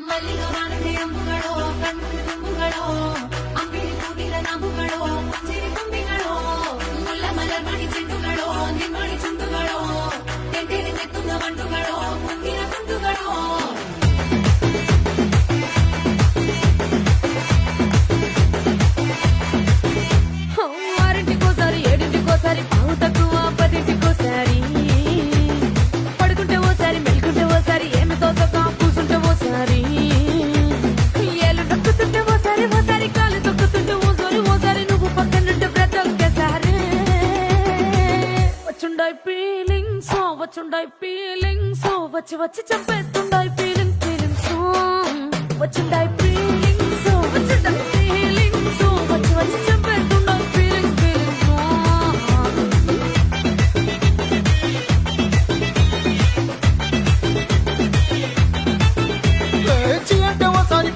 ಮಲ್ಲಿಗೆ ಮಾನದೆ ಅಂಬುಗಳೋ ಕಣ್ಣು ತುಂಬುಗಳೋ ಅಂಬಿಳಿ ಕೂಡಿಲ ನಂಬುಗಳೋ ಸಿರಿ ತುಂಬಿಗಳೋ ಮುಲ್ಲ ಮಲರ್ಮಣಿ ಚೆಂಡುಗಳೋ ನಿಮ್ಮಣಿ ಚುಂಡುಗಳೋ ತೆಂಟೆರೆ ತೆತ್ತುಂಗ ಮಂಡುಗಳೋ ಮುಂದಿನ ತುಂಡುಗಳೋ ఆరింటికోసారి ఏడింటికోసారి పావు తక్కువ పదింటికోసారి పడుకుంటే ఓసారి మెలుకుంటే ఓసారి ఏమి తోసక కూసుంటే ఓసారి ఏళ్ళు నొక్కుతుంటే ఓసారి ఓసారి కాలు తొక్కుతుంటే ఓసారి ఓసారి నువ్వు పక్కనుంటే బ్రతకేసారి వచ్చుండాయి ఫీలింగ్స్ వచ్చి వచ్చి చంపేస్తుండాయి ఫీలింగ్స్ వచ్చుండాయి ఫీలింగ్స్ వచ్చి వచ్చి చంపేస్తుండాయి ఫీలింగ్స్ లేచి అంటే ఓసారి